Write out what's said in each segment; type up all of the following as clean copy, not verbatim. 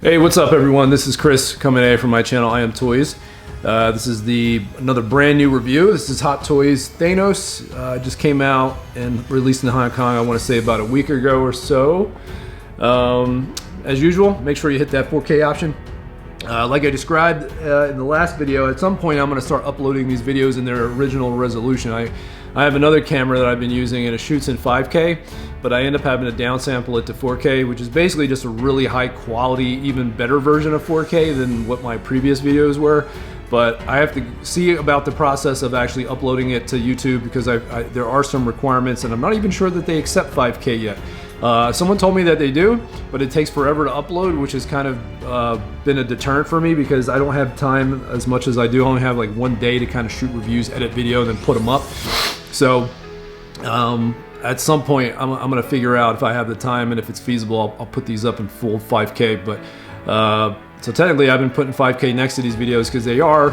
Hey, what's up everyone? This is Chris coming at you from my channel, I Am Toys. This is another brand new review. This is Hot Toys Thanos. Just came out and released in Hong Kong, I want to say about a week ago or so. As usual, make sure you hit that 4K option. Like I described in the last video, at some point I'm going to start uploading these videos in their original resolution. I have another camera that I've been using and it shoots in 5K, but I end up having to downsample it to 4K, which is basically just a really high quality, even better version of 4K than what my previous videos were. But I have to see about the process of actually uploading it to YouTube because there are some requirements and I'm not even sure that they accept 5K yet. Someone told me that they do, but it takes forever to upload, which has kind of been a deterrent for me because I don't have time as much as I do. I only have like one day to kind of shoot reviews, edit video, and then put them up. So at some point I'm gonna figure out if I have the time and if it's feasible, I'll put these up in full 5K. But so technically I've been putting 5K next to these videos because they are,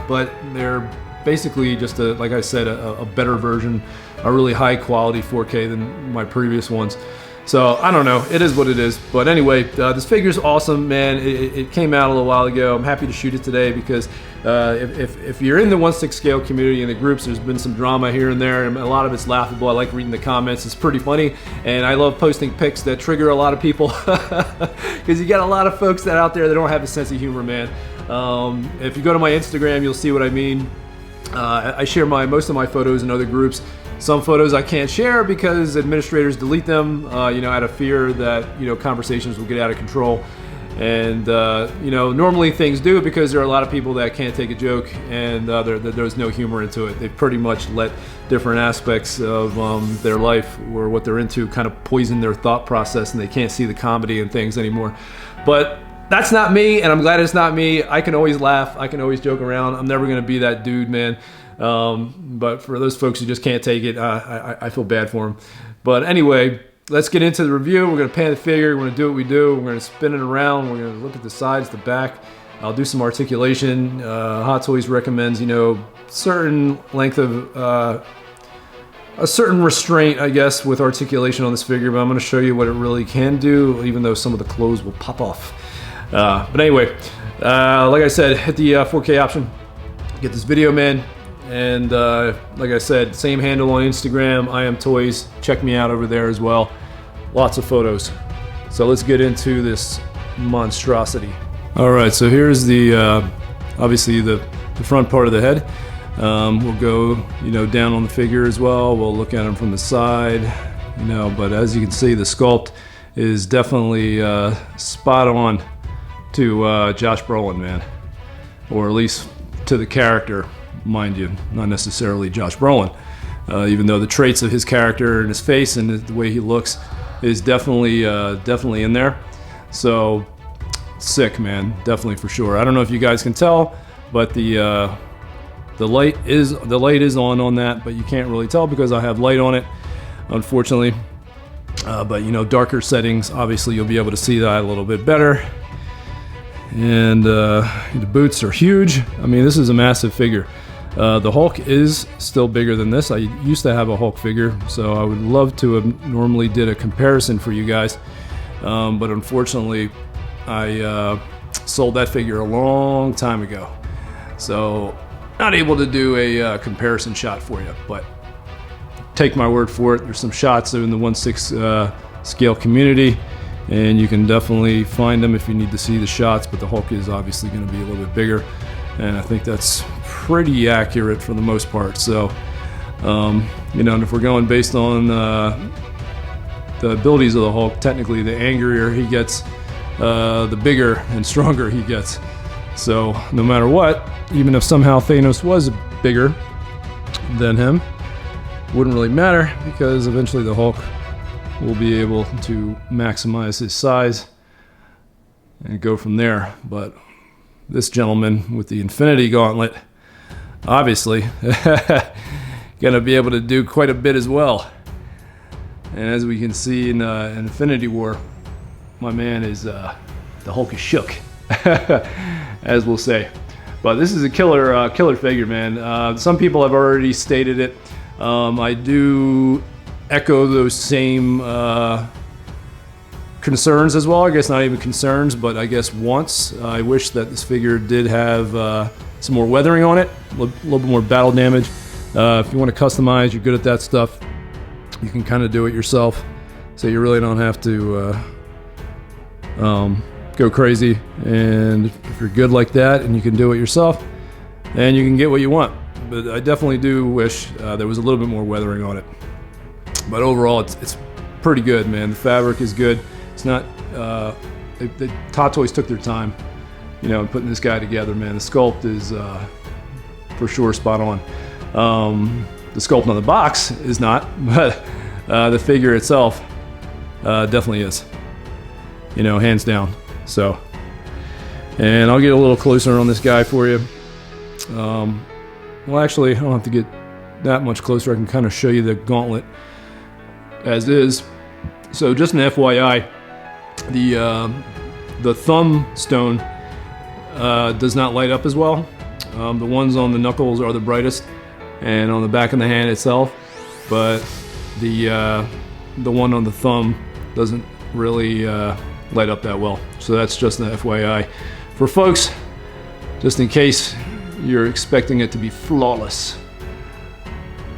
but they're basically just like I said, a better version, a really high quality 4K than my previous ones. So I don't know, it is what it is. But anyway, this figure's awesome, man. It came out a little while ago. I'm happy to shoot it today because if you're in the 1/6 scale community in the groups, there's been some drama here and there, and a lot of it's laughable. I like reading the comments, it's pretty funny, and I love posting pics that trigger a lot of people because you got a lot of folks that out there that don't have a sense of humor, man. If you go to my Instagram, you'll see what I mean. I share most of my photos in other groups. Some photos I can't share because administrators delete them, out of fear that, conversations will get out of control. And, normally things do because there are a lot of people that can't take a joke and there's no humor into it. They pretty much let different aspects of their life or what they're into kind of poison their thought process and they can't see the comedy and things anymore. But that's not me, and I'm glad it's not me. I can always laugh, I can always joke around. I'm never gonna be that dude, man. But for those folks who just can't take it, I feel bad for them. But anyway, let's get into the review. We're gonna pan the figure, we're gonna do what we do, we're gonna spin it around, we're gonna look at the sides, the back. I'll do some articulation. Hot Toys recommends, certain length of, a certain restraint, I guess, with articulation on this figure, but I'm gonna show you what it really can do, even though some of the clothes will pop off. But anyway, like I said, hit the 4K option, get this video, man. And like I said, same handle on Instagram, I Am Toys. Check me out over there as well. Lots of photos. So let's get into this monstrosity. All right, so here's the obviously the front part of the head. We'll go down on the figure as well. We'll look at him from the side, but as you can see, the sculpt is definitely spot on to Josh Brolin, man, or at least to the character, mind you, not necessarily Josh Brolin, even though the traits of his character and his face and the way he looks is definitely in there. So sick, man, definitely for sure. I don't know if you guys can tell, but the light is on that, but you can't really tell because I have light on it, unfortunately. But darker settings, obviously you'll be able to see that a little bit better. And the boots are huge. I mean, this is a massive figure. The Hulk is still bigger than this. I used to have a Hulk figure, so I would love to have normally did a comparison for you guys. But unfortunately, I sold that figure a long time ago. So not able to do a comparison shot for you, but take my word for it. There's some shots in the 1/6 scale community, and you can definitely find them if you need to see the shots, but the Hulk is obviously going to be a little bit bigger, and I think that's pretty accurate for the most part. So, and if we're going based on the abilities of the Hulk, technically the angrier he gets, the bigger and stronger he gets. So no matter what, even if somehow Thanos was bigger than him, wouldn't really matter because eventually the Hulk will be able to maximize his size and go from there. But this gentleman with the Infinity Gauntlet, obviously, gonna be able to do quite a bit as well. And as we can see in Infinity War, my man is, the Hulk is shook, as we'll say. But this is a killer figure, man. Some people have already stated it. I do echo those same concerns as well. I guess not even concerns, but I guess wants. I wish that this figure did have some more weathering on it, a little bit more battle damage. If you want to customize, you're good at that stuff, you can kind of do it yourself, so you really don't have to go crazy. And if you're good like that and you can do it yourself, then you can get what you want. But I definitely do wish there was a little bit more weathering on it. But overall, it's pretty good, man. The fabric is good. It's not. The Hot Toys took their time, you know, in putting this guy together, man. The sculpt is for sure spot on. The sculpt on the box is not, but the figure itself definitely is. You know, hands down. So, and I'll get a little closer on this guy for you. Well, actually, I don't have to get that much closer. I can kind of show you the gauntlet as is. So, just an FYI, the thumb stone does not light up as well. The ones on the knuckles are the brightest, and on the back of the hand itself. But the one on the thumb doesn't really light up that well. So that's just an FYI for folks, just in case you're expecting it to be flawless.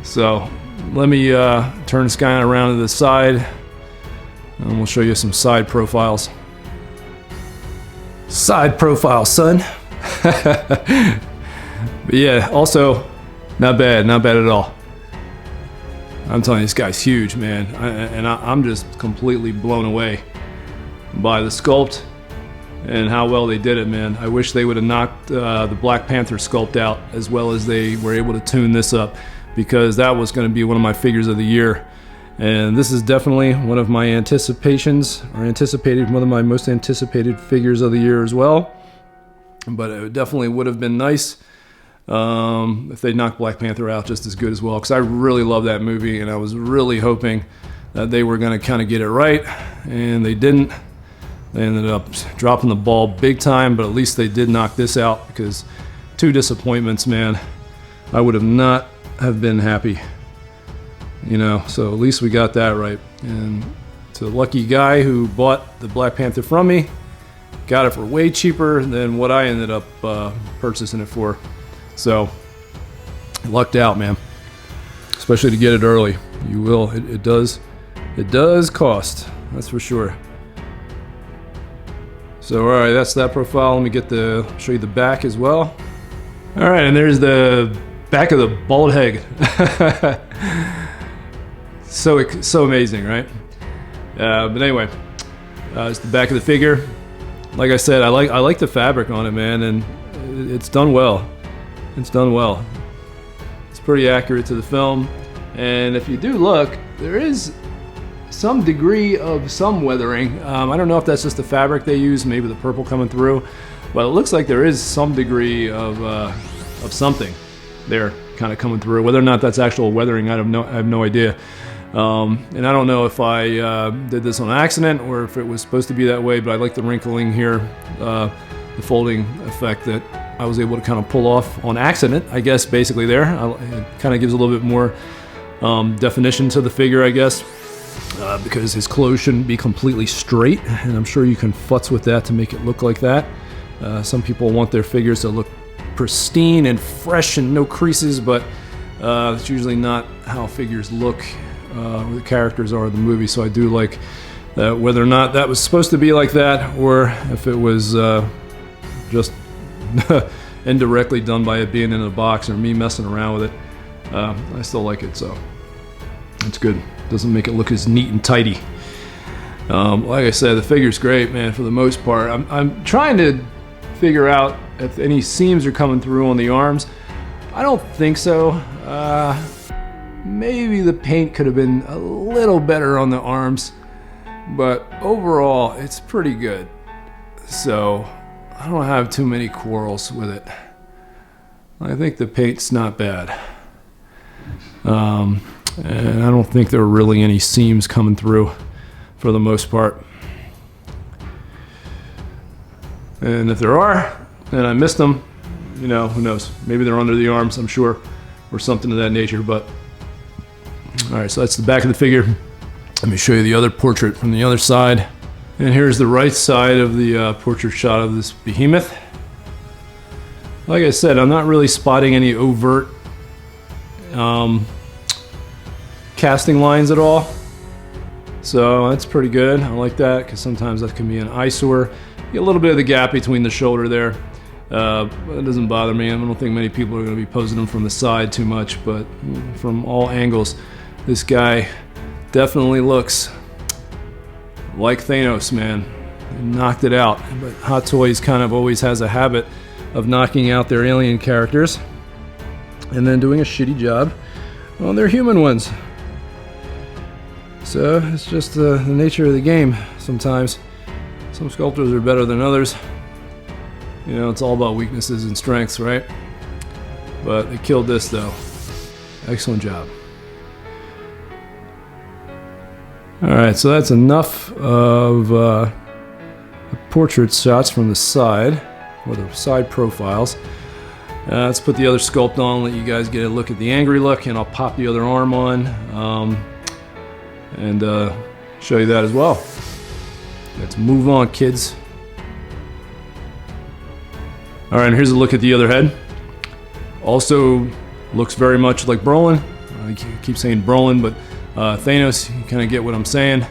So let me turn this guy around to the side, and we'll show you some side profiles. Side profile, son. But yeah, also not bad at all. I'm telling you, this guy's huge, man, I'm just completely blown away by the sculpt and how well they did it, man. I wish they would have knocked the Black Panther sculpt out as well as they were able to tune this up, because that was going to be one of my figures of the year. And this is definitely one of my anticipations, or anticipated, one of my most anticipated figures of the year as well. But it definitely would have been nice if they knocked Black Panther out just as good as well, because I really love that movie, and I was really hoping that they were going to kind of get it right, and they didn't. They ended up dropping the ball big time, but at least they did knock this out, because 2 disappointments, man. I would have not have been happy, you know. So at least we got that right. And to the lucky guy who bought the Black Panther from me, got it for way cheaper than what I ended up purchasing it for. So lucked out, man. Especially to get it early. You will. It does cost. That's for sure. So all right, that's that profile. Let me show you the back as well. All right, and there's the back of the bald head. so amazing, right? But anyway, it's the back of the figure. Like I said, I like the fabric on it, man, and it's done well. It's done well. It's pretty accurate to the film, and if you do look, there is some degree of some weathering. I don't know if that's just the fabric they use, maybe the purple coming through, but it looks like there is some degree of something there kind of coming through. Whether or not that's actual weathering, I have no idea. And I don't know if I did this on accident or if it was supposed to be that way, but I like the wrinkling here, the folding effect that I was able to kind of pull off on accident, I guess, basically there. It kind of gives a little bit more definition to the figure, I guess. Because his clothes shouldn't be completely straight, and I'm sure you can futz with that to make it look like that. Some people want their figures to look pristine and fresh and no creases, but it's usually not how figures look, the characters are in the movie. So I do like that, whether or not that was supposed to be like that, or if it was just indirectly done by it being in a box or me messing around with it. I still like it, so it's good. Doesn't make it look as neat and tidy. Like I said, the figure's great, man, for the most part. I'm trying to figure out if any seams are coming through on the arms. I don't think so. Maybe the paint could have been a little better on the arms, but overall, it's pretty good. So I don't have too many quarrels with it. I think the paint's not bad. And I don't think there are really any seams coming through for the most part. And if there are, and I missed them, you know, who knows? Maybe they're under the arms, I'm sure, or something of that nature. But all right, so that's the back of the figure. Let me show you the other portrait from the other side. And here's the right side of the portrait shot of this behemoth. Like I said, I'm not really spotting any overt casting lines at all. So that's pretty good. I like that because sometimes that can be an eyesore. You get a little bit of the gap between the shoulder there. But it doesn't bother me. I don't think many people are going to be posing them from the side too much, but from all angles, this guy definitely looks like Thanos, man. He knocked it out. But Hot Toys kind of always has a habit of knocking out their alien characters and then doing a shitty job on their human ones. So it's just the nature of the game sometimes. Some sculptors are better than others. You know, it's all about weaknesses and strengths, right? But they killed this though. Excellent job. Alright, so that's enough of the portrait shots from the side, or the side profiles. Let's put the other sculpt on, let you guys get a look at the angry look, and I'll pop the other arm on and show you that as well. Let's move on, kids. Alright, and here's a look at the other head. Also looks very much like Brolin. I keep saying Brolin, but Thanos, you kind of get what I'm saying.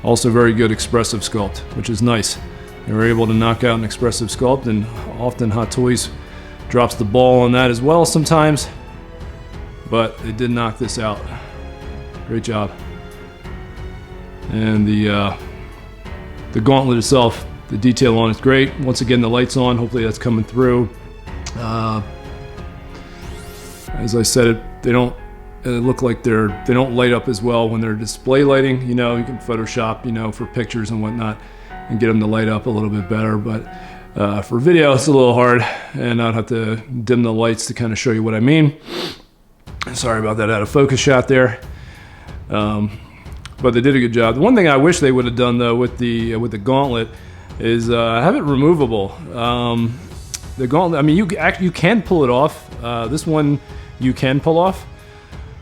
Also very good expressive sculpt, which is nice. They were able to knock out an expressive sculpt, and often Hot Toys drops the ball on that as well sometimes. But they did knock this out. Great job. And the Gauntlet itself, the detail on it's great. Once again, the light's on. Hopefully that's coming through. As I said, they don't look like they don't light up as well when they're display lighting. You know, you can Photoshop, you know, for pictures and whatnot, and get them to light up a little bit better. But for video, it's a little hard, and I'd have to dim the lights to kind of show you what I mean. Sorry about that out of focus shot there. But they did a good job. The one thing I wish they would have done though with the Gauntlet is have it removable. The Gauntlet, I mean, you can pull it off. This one you can pull off.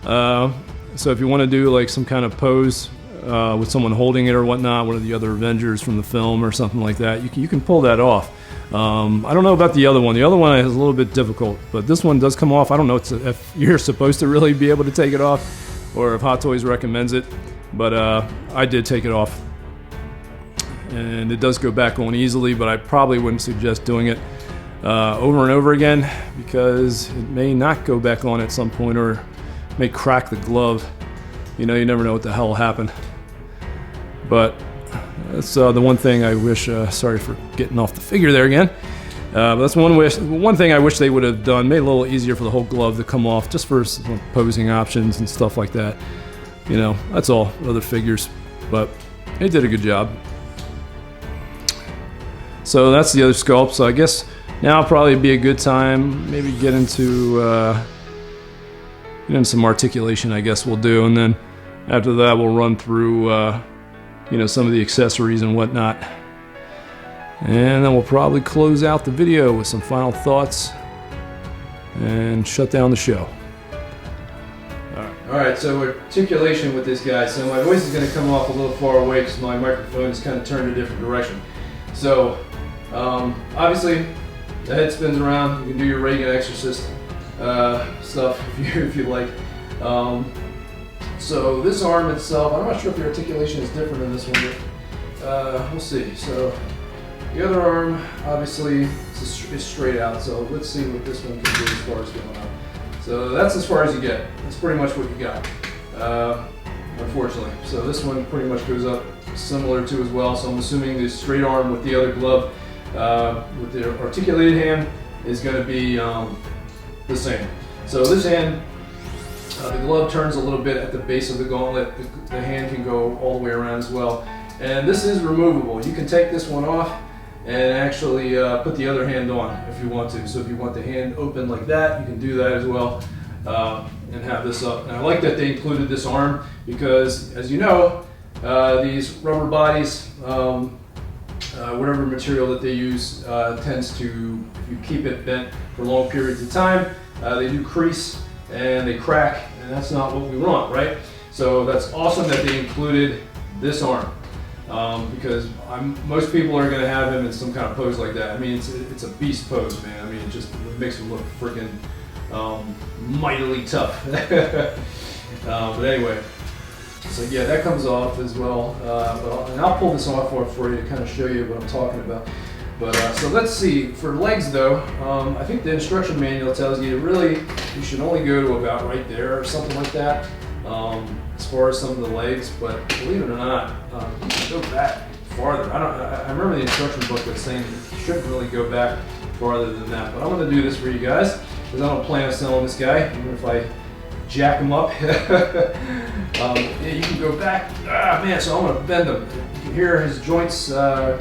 So if you want to do like some kind of pose with someone holding it or whatnot, one of the other Avengers from the film or something like that, you can pull that off. I don't know about the other one. The other one is a little bit difficult, but this one does come off. I don't know if you're supposed to really be able to take it off, or if Hot Toys recommends it. But I did take it off, and it does go back on easily, but I probably wouldn't suggest doing it over and over again, because it may not go back on at some point, or may crack the glove. You know, you never know what the hell will happen. But that's the one thing I wish, sorry for getting off the figure there again. But that's one thing I wish they would have done, made it a little easier for the whole glove to come off, just for some posing options and stuff like that. You know, that's all, other figures, but they did a good job. So that's the other sculpt. So I guess now will probably be a good time, maybe get into some articulation, I guess we'll do, and then after that we'll run through you know, some of the accessories and whatnot, and then we'll probably close out the video with some final thoughts and shut down the show. Alright, so articulation with this guy. So my voice is going to come off a little far away because my microphone is kind of turned a different direction. So obviously the head spins around. You can do your Reagan Exorcist stuff if you like. So this arm itself, I'm not sure if the articulation is different in this one, but we'll see. So the other arm obviously is straight out, so let's see what this one can do as far as going up. So that's as far as you get. That's pretty much what you got, unfortunately. So this one pretty much goes up similar to as well. So I'm assuming the straight arm with the other glove, with the articulated hand, is going to be the same. So this hand, the glove turns a little bit at the base of the Gauntlet. The hand can go all the way around as well. And this is removable. You can take this one off and actually put the other hand on if you want to. So if you want the hand open like that, you can do that as well, and have this up. And I like that they included this arm because, as you know, these rubber bodies, whatever material that they use, tends to, if you keep it bent for long periods of time, they do crease and they crack, and that's not what we want, right? So that's awesome that they included this arm. Because most people are going to have him in some kind of pose like that. I mean, it's a beast pose, man. I mean, it makes him look freaking mightily tough. But anyway, so yeah, that comes off as well. And I'll pull this off for you to kind of show you what I'm talking about. But so let's see. For legs, though, I think the instruction manual tells you you should only go to about right there or something like that. As far as some of the legs, but believe it or not, you can go back farther. I remember the instruction book was saying you shouldn't really go back farther than that, but I'm going to do this for you guys because I don't plan on selling this guy, even if I jack him up. Yeah, you can go back. Man, so I'm going to bend him. You can hear his joints, the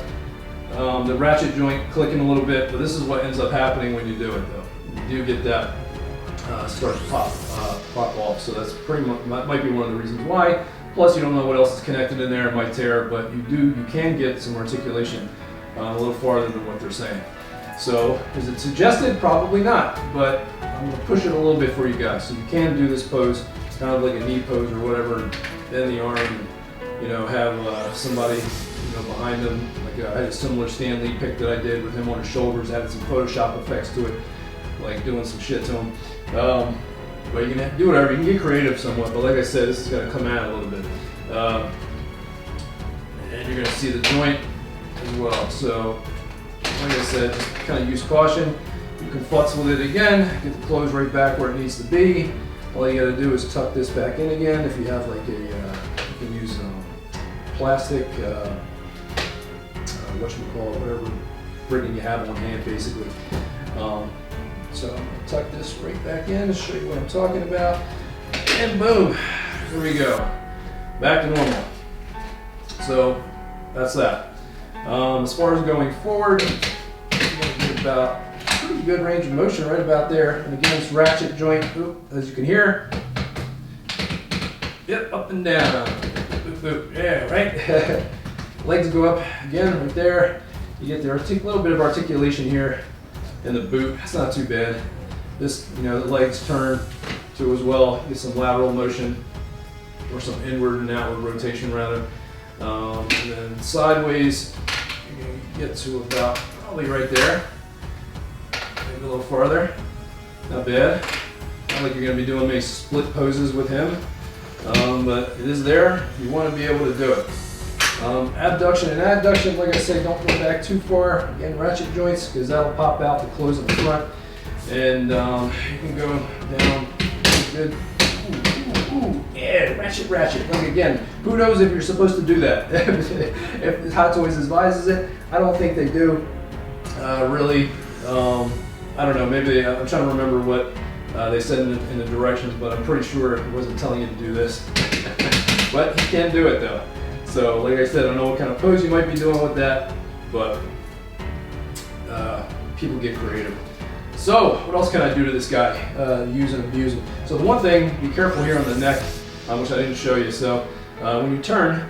ratchet joint clicking a little bit, but this is what ends up happening when you do it, though. You do get that start to pop off, so that's pretty much might be one of the reasons why. Plus, you don't know what else is connected in there; it might tear, but you can get some articulation a little farther than what they're saying. So, is it suggested? Probably not, but I'm going to push it a little bit for you guys. So you can do this pose. It's kind of like a knee pose or whatever. Bend the arm, and, have somebody behind them. Like I had a similar Stan Lee pic that I did with him on his shoulders. Added some Photoshop effects to it, like doing some shit to him. But you can do whatever, you can get creative somewhat, but like I said, this is going to come out a little bit. And you're going to see the joint as well. So, like I said, just kind of use caution. You can futz with it again, get the clothes right back where it needs to be. All you got to do is tuck this back in again. If you have like you can use plastic, whatever rigging you have on hand, basically. So I'm going to tuck this right back in to show you what I'm talking about. And boom, here we go. Back to normal. So that's that. As far as going forward, I'm going to get about pretty good range of motion right about there. And again, this ratchet joint, as you can hear, yep, up and down. Yeah, right? Legs go up again right there. You get the little bit of articulation here. In the boot, it's not too bad. This, the legs turn too as well. You get some lateral motion, or some inward and outward rotation rather. And then sideways, you're going to get to about probably right there. Maybe a little farther. Not bad. Not like you're going to be doing many split poses with him, but it is there. You want to be able to do it. Abduction and adduction, like I said, don't go back too far. Again, ratchet joints, because that'll pop out the clothes in the front. And you can go down good. Yeah, ratchet. Like again, who knows if you're supposed to do that? If Hot Toys advises it, I don't think they do. Really, I don't know. Maybe I'm trying to remember what they said in the directions, but I'm pretty sure it wasn't telling you to do this. But you can do it though. So, like I said, I don't know what kind of pose you might be doing with that, but people get creative. So, what else can I do to this guy? Use and abuse him. So, the one thing, be careful here on the neck, which I didn't show you. So, when you turn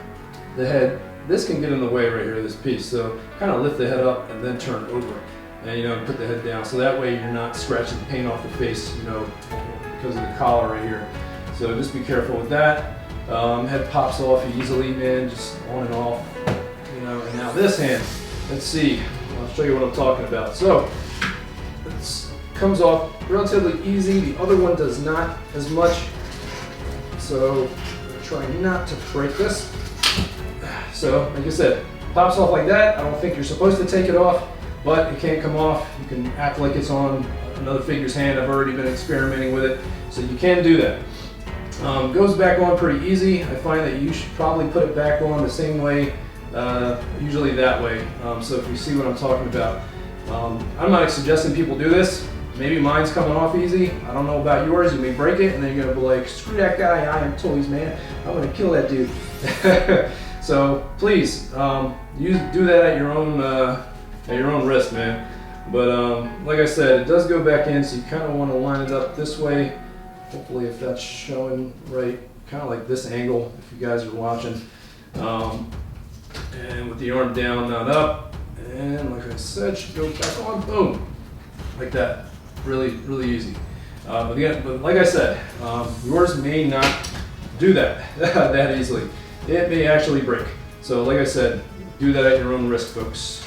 the head, this can get in the way right here, this piece. So, kind of lift the head up and then turn over, and put the head down. So that way you're not scratching the paint off the face, because of the collar right here. So, just be careful with that. Head pops off easily, man, just on and off, and now this hand, let's see, I'll show you what I'm talking about. So, it comes off relatively easy, the other one does not as much, so I'm going to try not to break this. So, like I said, pops off like that. I don't think you're supposed to take it off, but it can't come off. You can act like it's on another figure's hand. I've already been experimenting with it, so you can do that. Goes back on pretty easy. I find that you should probably put it back on the same way, usually that way. So if you see what I'm talking about, I'm not suggesting people do this. Maybe mine's coming off easy. I don't know about yours. You may break it, and then you're gonna be like, "Screw that guy! I am Toys, man. I'm gonna kill that dude." So please, do that at your own risk, man. But like I said, it does go back in, so you kind of want to line it up this way. Hopefully, if that's showing right, kind of like this angle, if you guys are watching. And with the arm down, not up. And like I said, should go back on, boom, like that. Really, really easy. But like I said, yours may not do that that easily. It may actually break. So like I said, do that at your own risk, folks,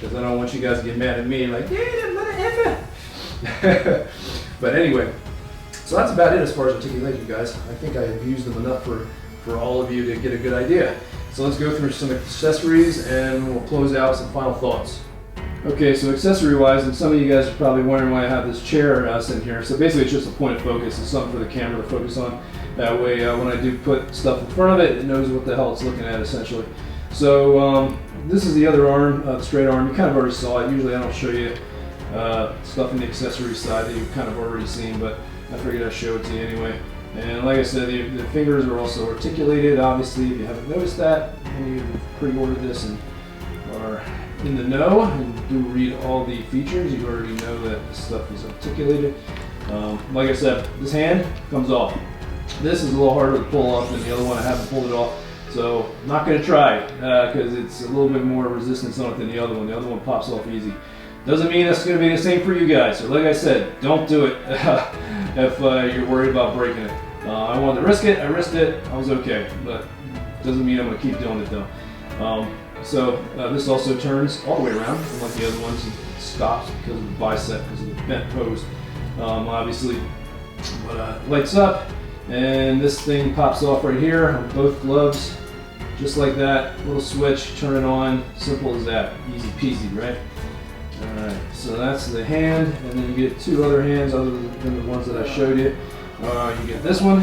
because I don't want you guys to get mad at me like, yeah, mother. But anyway, so that's about it as far as articulation, guys. I think I have used them enough for all of you to get a good idea. So let's go through some accessories and we'll close out some final thoughts. Okay, so accessory-wise, and some of you guys are probably wondering why I have this chair sitting here. So basically it's just a point of focus. It's something for the camera to focus on. That way when I do put stuff in front of it, it knows what the hell it's looking at essentially. So this is the other arm, the straight arm. You kind of already saw it. Usually I don't show you stuff in the accessory side that you've kind of already seen, but I figured I'd show it to you anyway. And like I said, the fingers are also articulated. Obviously, if you haven't noticed that, and you've pre-ordered this and are in the know and do read all the features, you already know that this stuff is articulated. Like I said, this hand comes off. This is a little harder to pull off than the other one. I haven't pulled it off, so I'm not going to try because it's a little bit more resistance on it than the other one. The other one pops off easy. Doesn't mean it's going to be the same for you guys. So like I said, don't do it if you're worried about breaking it. I wanted to risk it. I risked it. I was okay, but doesn't mean I'm going to keep doing it though. So this also turns all the way around, unlike the other ones. It stops because of the bicep, because of the bent post, obviously. But lights up, and this thing pops off right here on both gloves, just like that. Little switch, turn it on. Simple as that. Easy peasy, right? Alright, so that's the hand, and then you get two other hands other than the ones that I showed you. You get this one,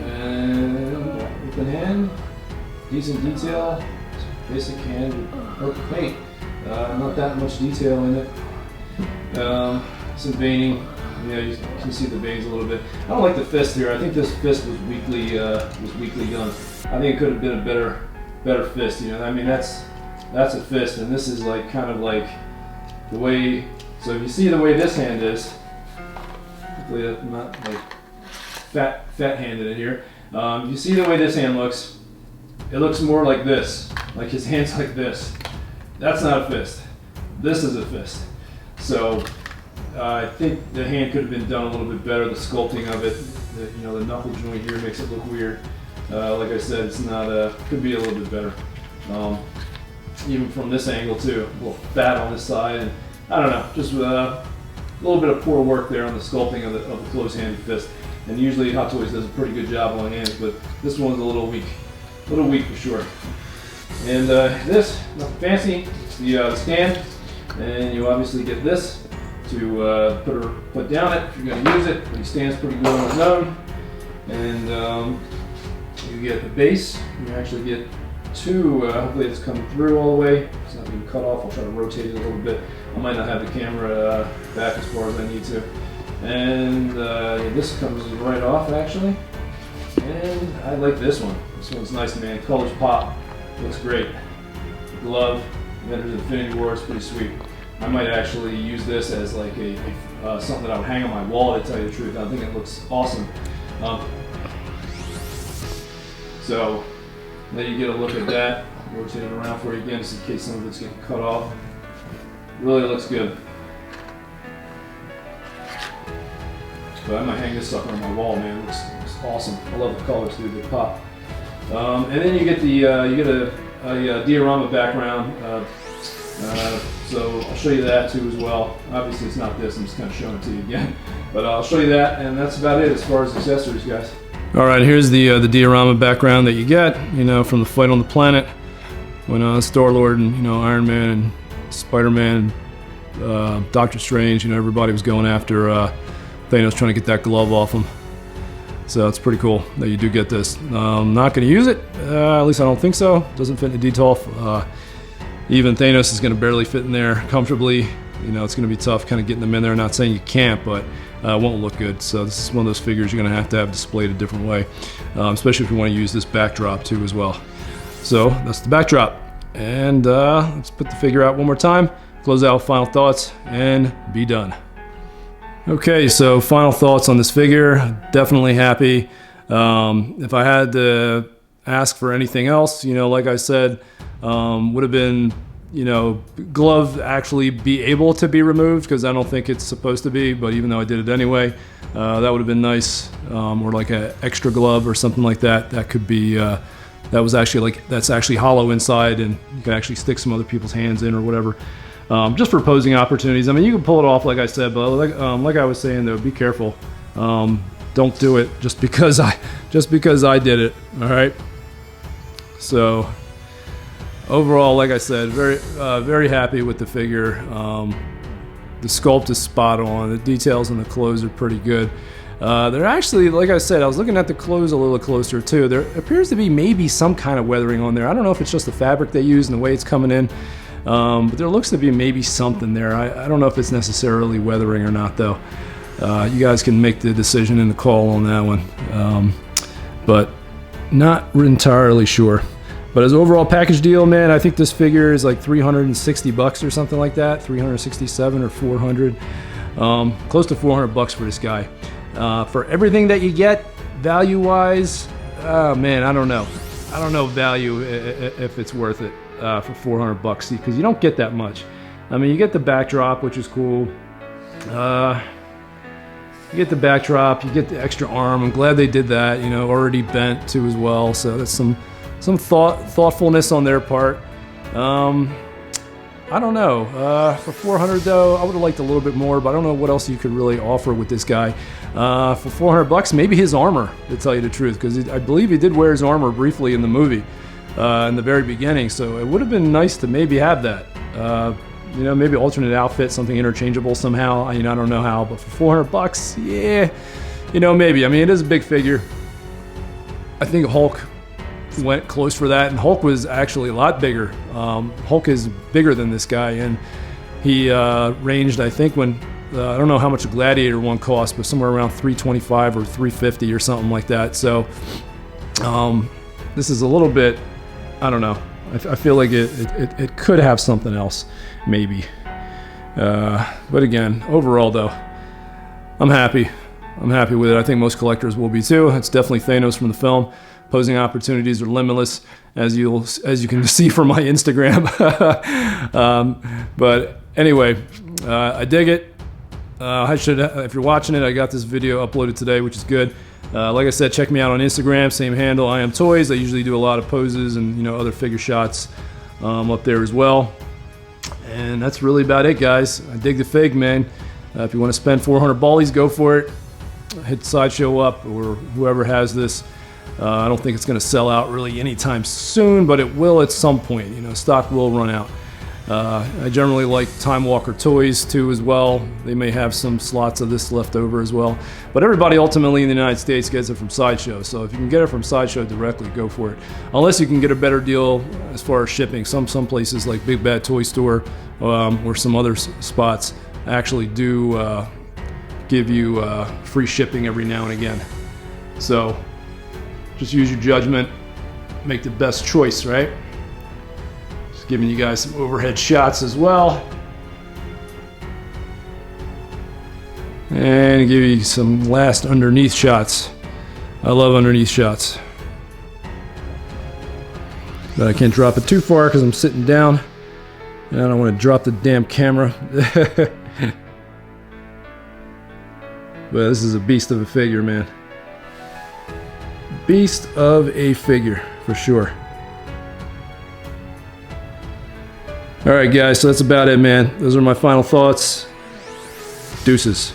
and open hand, decent detail, basic hand with paint. Not that much detail in it. Some veining. Yeah, you can see the veins a little bit. I don't like the fist here. I think this fist was weakly done. I think it could have been a better fist. You know, I mean that's a fist, and this is like kind of like the way. So if you see the way this hand is, hopefully I'm not like fat-handed in here. You see the way this hand looks. It looks more like this, like his hand's like this. That's not a fist. This is a fist. So I think the hand could have been done a little bit better. The sculpting of it, the knuckle joint here makes it look weird. Like I said, it's not. Could be a little bit better. Even from this angle too, a little fat on this side, and I don't know, just a little bit of poor work there on the sculpting of the close-handed fist. And usually Hot Toys does a pretty good job on hands, but this one's a little weak for sure. And this, nothing fancy, it's the stand, and you obviously get this to put down it if you're going to use it. But he stands pretty good on his own, and you get the base. You actually get two. Hopefully it's coming through all the way. It's not being cut off. I'll try to rotate it a little bit. I might not have the camera back as far as I need to. And this comes right off actually. And I like this one. This one's nice, man. Colors pop. Looks great. The glove, Avengers Infinity War is pretty sweet. I might actually use this as like something that I would hang on my wall, to tell you the truth. I think it looks awesome. So let you get a look at that. Rotate it around for you again, just in case some of it's getting cut off. Really looks good. But I might hang this sucker on my wall, man. It looks awesome. I love the colors, dude. They pop. And then you get a diorama background. So I'll show you that too as well. Obviously it's not this. I'm just kind of showing it to you again. But I'll show you that, and that's about it as far as accessories, guys. All right, here's the diorama background that you get, from the fight on the planet when Star-Lord and Iron Man and Spider-Man, Doctor Strange, everybody was going after Thanos, trying to get that glove off him. So it's pretty cool that you do get this. I'm not going to use it, at least I don't think so. Doesn't fit in the detail. Even Thanos is going to barely fit in there comfortably. It's going to be tough kind of getting them in there. Not saying you can't, but it won't look good. So this is one of those figures you're going to have displayed a different way, especially if you want to use this backdrop too as well. So that's the backdrop. And let's put the figure out one more time, close out with final thoughts, and be done. Okay, so final thoughts on this figure. Definitely happy. If I had to ask for anything else, like I said, would have been you know, glove actually be able to be removed, because I don't think it's supposed to be, but even though I did it anyway, that would have been nice. Or like an extra glove or something like that. That could be, that's actually hollow inside, and you can actually stick some other people's hands in or whatever. Just for posing opportunities. I mean, you can pull it off, like I said, but like I was saying though, be careful. Don't do it just because I did it. All right. So overall, like I said, very happy with the figure. The sculpt is spot on. The details on the clothes are pretty good. They're actually, like I said, I was looking at the clothes a little closer too. There appears to be maybe some kind of weathering on there. I don't know if it's just the fabric they use and the way it's coming in, but there looks to be maybe something there. I don't know if it's necessarily weathering or not though. You guys can make the decision and the call on that one, but not entirely sure. But as an overall package deal, man, I think this figure is like $360 or something like that, 367 or 400, close to 400 bucks for this guy. For everything that you get, value-wise, man, I don't know. I don't know value if it's worth it for 400 bucks, because you don't get that much. I mean, you get the backdrop, which is cool. You get the backdrop, you get the extra arm. I'm glad they did that. You know, already bent too as well. So that's some thoughtfulness on their part. I don't know. For 400 though, I would have liked a little bit more, but I don't know what else you could really offer with this guy. For 400 bucks, maybe his armor, to tell you the truth, because I believe he did wear his armor briefly in the movie, in the very beginning. So it would have been nice to maybe have that. You know, maybe alternate outfit, something interchangeable somehow. I don't know how, but for 400 bucks, yeah, you know, maybe. I mean, it is a big figure. I think Hulk went close for that, and Hulk was actually a lot bigger. Hulk is bigger than this guy, and he ranged, I think, when I don't know how much a Gladiator one cost, but somewhere around $325 or $350 or something like that. So this is a little bit, I don't know. I feel like it could have something else, maybe. But again, overall though, I'm happy. I'm happy with it. I think most collectors will be too. It's definitely Thanos from the film. Posing opportunities are limitless, as you can see from my Instagram. But anyway, I dig it. If you're watching it, I got this video uploaded today, which is good. Like I said, check me out on Instagram, same handle, I Am Toys. I usually do a lot of poses and, you know, other figure shots up there as well. And that's really about it, guys. I dig the fig, man. If you want to spend 400 ballies, go for it. Hit Sideshow up, or whoever has this. I don't think it's going to sell out really anytime soon, but it will at some point. You know, stock will run out. I generally like Time Walker toys too as well. They may have some slots of this left over as well. But everybody ultimately in the United States gets it from Sideshow. So if you can get it from Sideshow directly, go for it. Unless you can get a better deal as far as shipping. Some places like Big Bad Toy Store or some other spots actually do give you free shipping every now and again. So just use your judgment. Make the best choice, right? Giving you guys some overhead shots as well. And give you some last underneath shots. I love underneath shots. But I can't drop it too far because I'm sitting down. And I don't want to drop the damn camera. But this is a beast of a figure, man. Beast of a figure, for sure. Alright guys, so that's about it, man. Those are my final thoughts. Deuces.